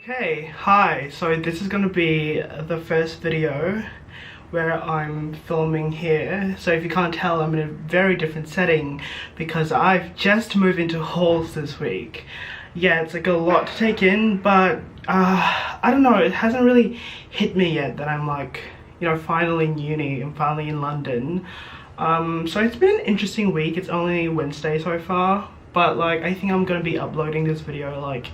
Okay, hi. So this is gonna be the first video where I'm filming here. So if you can't tell, I'm in a very different setting because I've just moved into halls this week. Yeah, it's like a lot to take in, but I don't know, it hasn't really hit me yet that I'm like, you know, finally in uni and finally in London. So it's been an interesting week. It's only Wednesday so far, but like I think I'm gonna be uploading this video like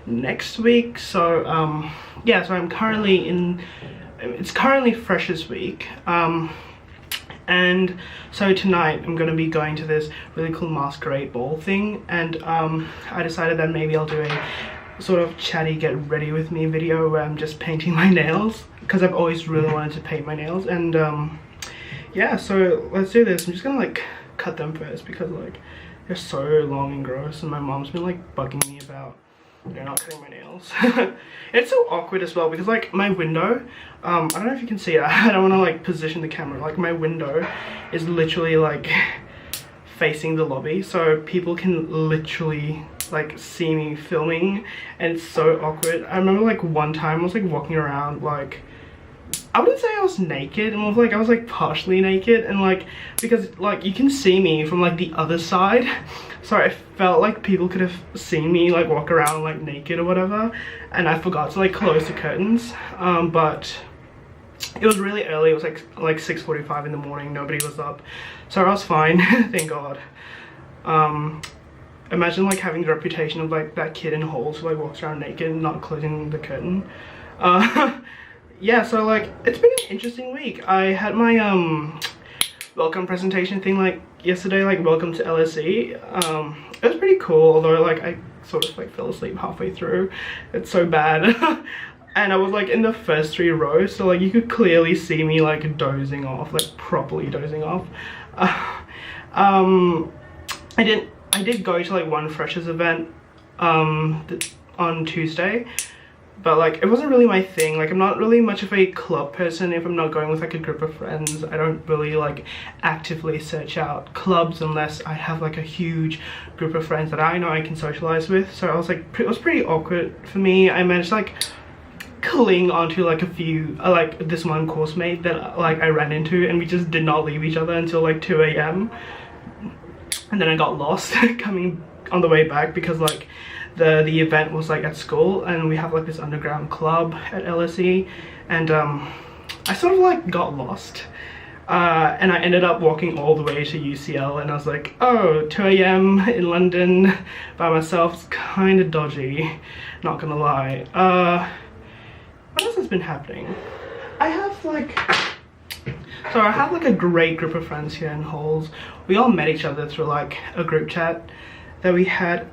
next week. So yeah, so I'm currently in, it's currently freshers week, and so tonight I'm gonna be going to this really cool masquerade ball thing, and I decided that maybe I'll do a sort of chatty get ready with me video where I'm just painting my nails because I've always really wanted to paint my nails. And yeah, so let's do this. I'm just gonna like cut them first because like they're so long and gross, and my mom's been like bugging me about, you're not cutting my nails. It's so awkward as well because like my window, I don't know if you can see it, I don't want to like position the camera, like my window is literally like facing the lobby, so people can literally like see me filming, and it's so awkward. I remember like one time I was like walking around, like I wouldn't say I was naked, and I was like partially naked, and like because like you can see me from like the other side, so I felt like people could have seen me like walk around like naked or whatever, and I forgot to like close the curtains. But it was really early. It was like 6:45 in the morning. Nobody was up, so I was fine. Thank God. Imagine like having the reputation of like that kid in halls who like walks around naked and not closing the curtain. Yeah, so like it's been an interesting week. I had my welcome presentation thing like yesterday, like welcome to LSE. It was pretty cool, although like I sort of like fell asleep halfway through. It's so bad. And I was like in the first 3 rows, so like you could clearly see me like dozing off, like properly dozing off. I did go to like one freshers event on Tuesday, but like it wasn't really my thing. Like I'm not really much of a club person. If I'm not going with like a group of friends, I don't really like actively search out clubs unless I have like a huge group of friends that I know I can socialize with. So I was like, it was pretty awkward for me. I managed to like cling onto like a few like this one course mate that like I ran into, and we just did not leave each other until like 2 AM, and then I got lost coming on the way back because like the event was like at school, and we have like this underground club at LSE, and I sort of like got lost, and I ended up walking all the way to UCL, and I was like, oh, 2 AM in London by myself, it's kind of dodgy, not gonna lie. What else has been happening? I have like a great group of friends here in halls. We all met each other through like a group chat that we had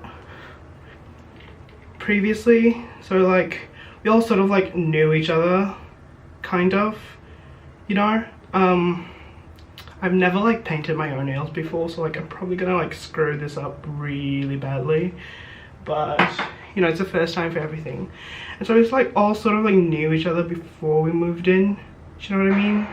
previously, so like we all sort of like knew each other, kind of, you know. I've never like painted my own nails before, so like I'm probably gonna like screw this up really badly, but you know, it's the first time for everything. And so it's like all sort of like knew each other before we moved in, do you know what I mean?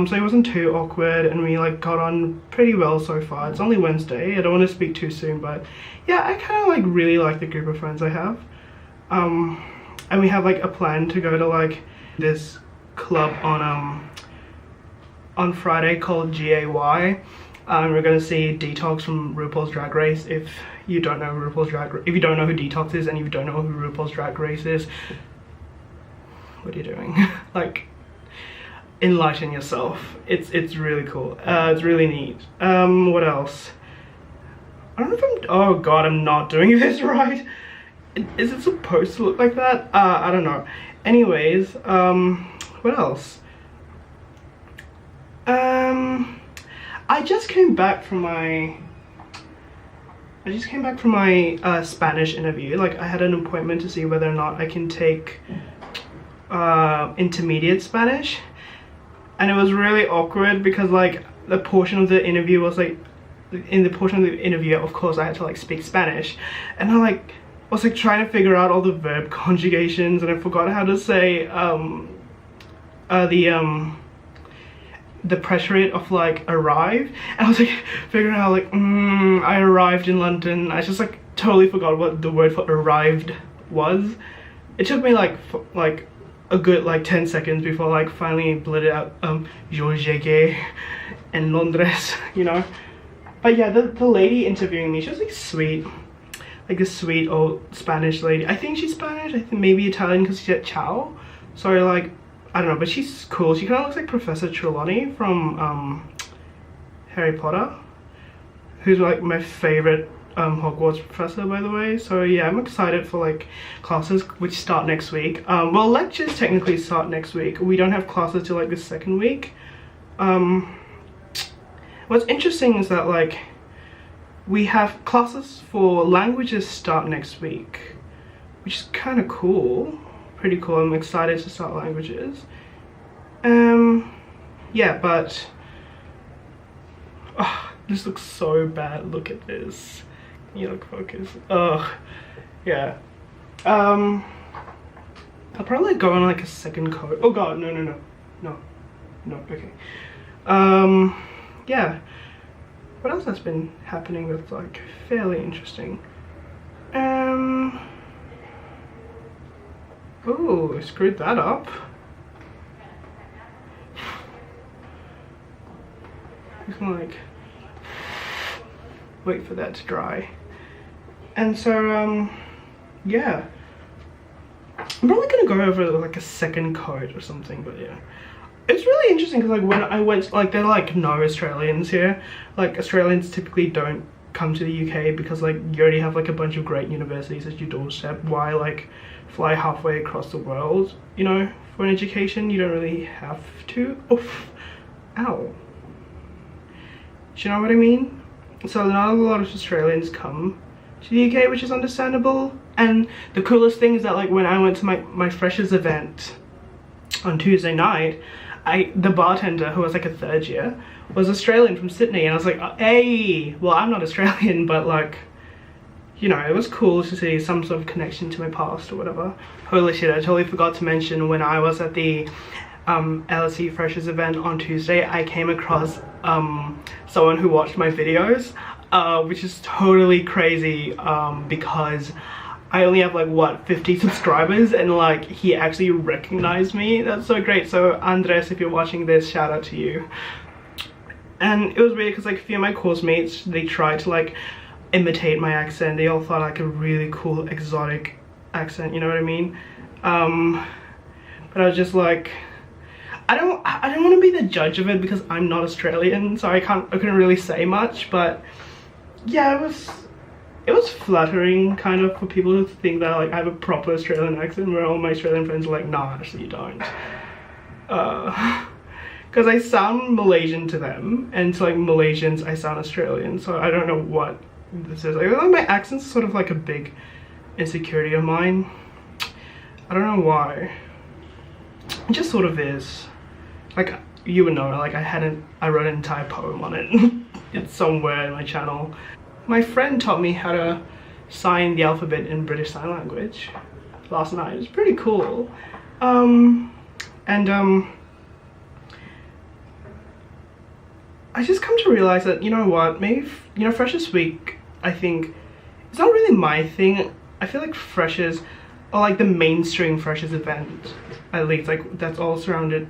So it wasn't too awkward, and we like got on pretty well so far. It's only Wednesday, I don't want to speak too soon, but yeah, I kind of like really like the group of friends I have. And we have like a plan to go to like this club on Friday called GAY. We're gonna see Detox from RuPaul's Drag Race. If you don't know if you don't know who Detox is, and if you don't know who RuPaul's Drag Race is, what are you doing? Like, enlighten yourself. It's really cool. It's really neat. What else? I don't know if I'm, oh god, I'm not doing this right. Is it supposed to look like that? I don't know. Anyways, what else? I just came back from my Spanish interview. Like I had an appointment to see whether or not I can take intermediate Spanish, and it was really awkward because like the portion of the interview was like, in the portion of the interview of course I had to like speak Spanish, and I like was like trying to figure out all the verb conjugations, and I forgot how to say the preterite of like arrive, and I was like figuring out like I arrived in London. I just like totally forgot what the word for arrived was. it took me like a good like 10 seconds before like finally blurted out Georges and Londres, you know. But yeah, the lady interviewing me, she was like sweet, like this sweet old Spanish lady. I think she's Spanish, I think maybe Italian because she said ciao. So like, I don't know, but she's cool. She kind of looks like Professor Trelawney from Harry Potter, who's like my favorite Hogwarts professor, by the way. So yeah, I'm excited for like classes which start next week. Well, lectures technically start next week. We don't have classes till like the second week. What's interesting is that like we have classes for languages start next week, which is kind of cool, pretty cool. I'm excited to start languages. Yeah, but oh, this looks so bad. Look at this. Can you like focus? Ugh. Yeah. I'll probably go on like a second coat. Oh god, no, okay. Yeah. What else has been happening that's like fairly interesting? Oh, I screwed that up. Just gonna like wait for that to dry. And so yeah, I'm probably gonna go over like a second coat or something, but yeah, it's really interesting because like when I went, like there are like no Australians here. Like Australians typically don't come to the UK because like you already have like a bunch of great universities at your doorstep. Why like fly halfway across the world, you know, for an education? You don't really have to. Oof. Ow. Do you know what I mean? So not a lot of Australians come to the UK, which is understandable. And the coolest thing is that like when I went to my freshers event on Tuesday night, the bartender, who was like a third year, was Australian from Sydney, and I was like, hey, well I'm not Australian, but like, you know, it was cool to see some sort of connection to my past or whatever. Holy shit, I totally forgot to mention when I was at the LSE freshers event on Tuesday, I came across someone who watched my videos, which is totally crazy because I only have like what, 50 subscribers, and like he actually recognized me. That's so great. So Andres, if you're watching this, shout out to you. And it was weird because like a few of my course mates, they tried to like imitate my accent. They all thought like a really cool exotic accent, you know what I mean? But I was just like, I don't want to be the judge of it because I'm not Australian, so I couldn't really say much. But yeah, it was flattering kind of for people to think that like I have a proper Australian accent, where all my Australian friends are like, nah, actually you don't. Because I sound Malaysian to them, and to like Malaysians I sound Australian, so I don't know what this is. Like my accent's sort of like a big insecurity of mine. I don't know why. It just sort of is. Like you would know, like I wrote an entire poem on it. It's somewhere in my channel. My friend taught me how to sign the alphabet in British Sign Language last night. It's pretty cool. I just come to realize that, you know what, maybe, you know, Freshers Week, I think, it's not really my thing. I feel like Freshers, or like the mainstream Freshers event, at least, like that's all surrounded,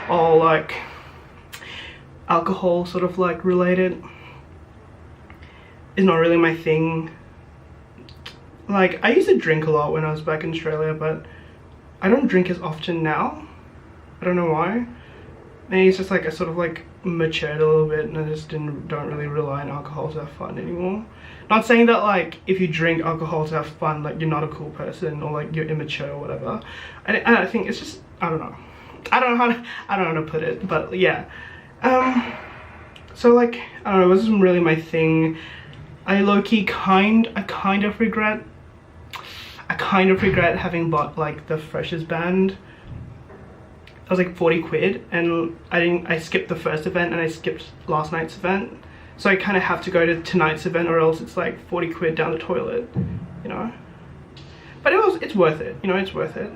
all like alcohol sort of like related, is not really my thing. Like I used to drink a lot when I was back in Australia, but I don't drink as often now. I don't know why. Maybe it's just like I sort of like matured a little bit and I just don't really rely on alcohol to have fun anymore. Not saying that like if you drink alcohol to have fun, like you're not a cool person or like you're immature or whatever. I think it's just, I don't know how to put it, but yeah. So like, I don't know, it wasn't really my thing. I low-key kind of regret having bought like the Freshers band. It was like 40 quid, and I skipped the first event and I skipped last night's event. So I kind of have to go to tonight's event, or else it's like 40 quid down the toilet, you know. But it's worth it, you know, it's worth it.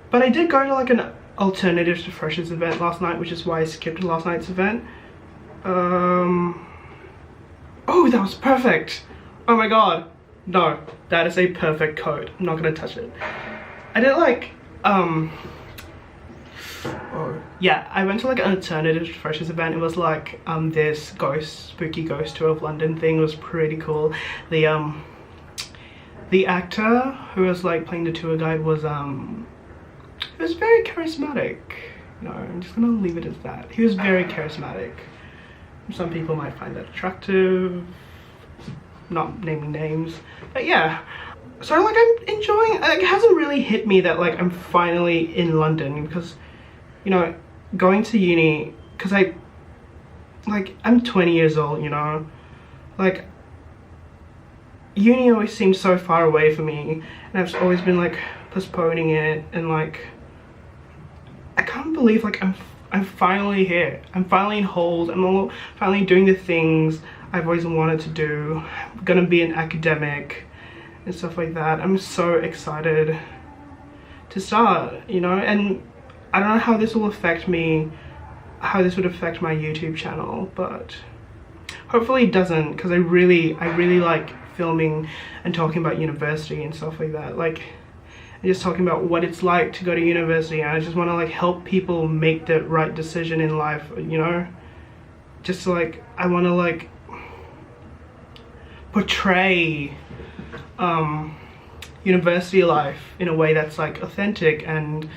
But I did go to like an alternative to Freshers event last night, which is why I skipped last night's event. Oh, that was perfect. Oh my god. No, that is a perfect coat. I'm not gonna touch it. I did like yeah, I went to like an alternative freshers event. It was like this spooky ghost tour of London thing. It was pretty cool. The actor who was like playing the tour guide was he was very charismatic. No, I'm just gonna leave it as that. He was very charismatic. Some people might find that attractive, not naming names, but yeah. So like I'm enjoying, like, it hasn't really hit me that like I'm finally in London, because, you know, going to uni, because I'm 20 years old, you know, like uni always seemed so far away for me, and I've always been like postponing it, and like I can't believe like I'm finally here. I'm finally in Hold. I'm finally doing the things I've always wanted to do. I'm gonna be an academic and stuff like that. I'm so excited to start, you know, and I don't know how this will affect me, how this would affect my YouTube channel, but hopefully it doesn't, because I really like filming and talking about university and stuff like that. Like, just talking about what it's like to go to university, and I just want to like help people make the right decision in life, you know, just like I want to like portray university life in a way that's like authentic, and,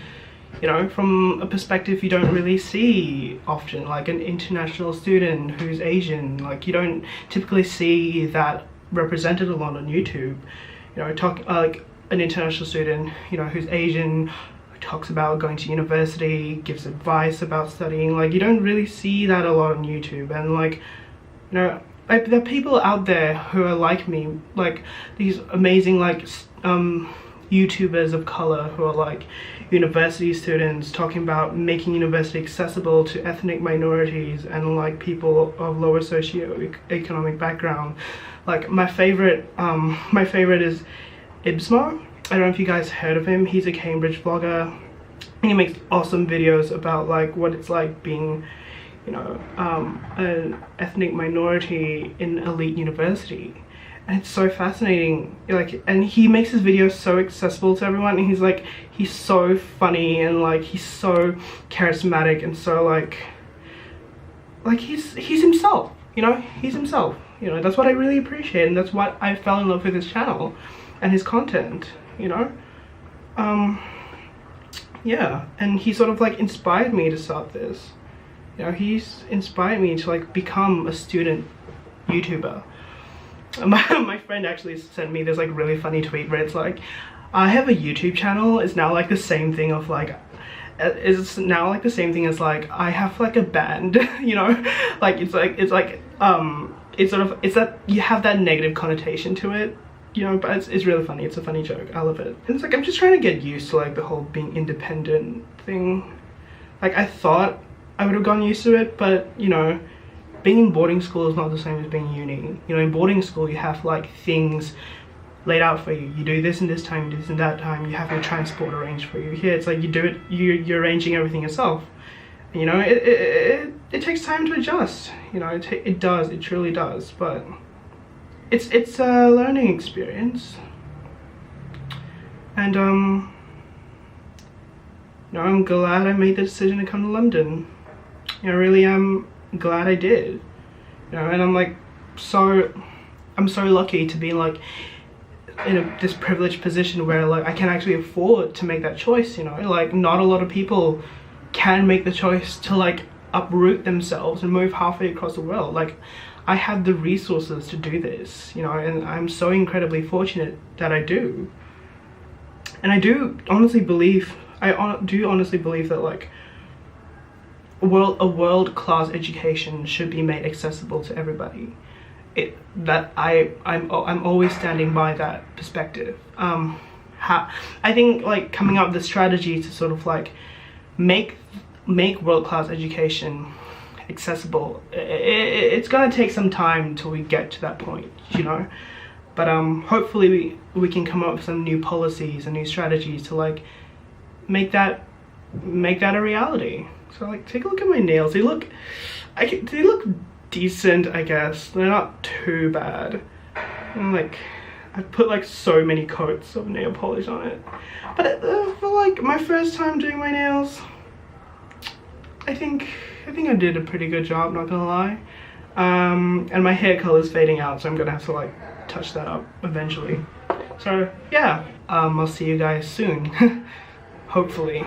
you know, from a perspective you don't really see often, like an international student who's Asian. Like, you don't typically see that represented a lot on YouTube, you know, like an international student, you know, who's Asian, who talks about going to university, gives advice about studying. Like, you don't really see that a lot on YouTube. And like, you know, like, there are people out there who are like me, like these amazing like YouTubers of color who are like university students, talking about making university accessible to ethnic minorities and like people of lower socioeconomic background. Like my favorite is Ibsmo. I don't know if you guys heard of him. He's a Cambridge vlogger, and he makes awesome videos about like what it's like being, you know, an ethnic minority in elite university. And it's so fascinating, like, and he makes his videos so accessible to everyone, and he's so funny, and like he's so charismatic, and so like he's himself, you know, he's himself, you know. That's what I really appreciate, and that's what I fell in love with his channel and his content, you know. Yeah, and he sort of like inspired me to start this, you know. He's inspired me to like become a student YouTuber. My friend actually sent me this like really funny tweet where it's like, I have a YouTube channel. It's now like the same thing of like, it's now like the same thing as like I have like a band, you know. Like it's that you have that negative connotation to it, you know, but it's really funny. It's a funny joke. I love it. And it's like I'm just trying to get used to like the whole being independent thing. Like I thought I would have gotten used to it, but you know, being in boarding school is not the same as being uni. You know, in boarding school you have like things laid out for you. You do this in this time, you do this in that time. You have your transport arranged for you. Here it's like you do it, you're arranging everything yourself. And, you know, it takes time to adjust. You know, it does, it truly does. But it's a learning experience. And you know, I'm glad I made the decision to come to London. You know, I really am glad I did, you know. And I'm so lucky to be like in this privileged position where like I can actually afford to make that choice, you know. Like not a lot of people can make the choice to like uproot themselves and move halfway across the world. Like I have the resources to do this, you know, and I'm so incredibly fortunate that I do. And I do honestly believe that like a world-class education should be made accessible to everybody. I'm always standing by that perspective. I think like coming up with the strategy to sort of like make world-class education accessible, it's gonna take some time till we get to that point, you know. But hopefully we can come up with some new policies and new strategies to like make that a reality. So like take a look at my nails. They look decent, I guess. They're not too bad. And like I've put like so many coats of nail polish on it. But for like my first time doing my nails, I think I did a pretty good job, not gonna lie. And my hair color is fading out, so I'm gonna have to like touch that up eventually. So yeah, I'll see you guys soon. Hopefully.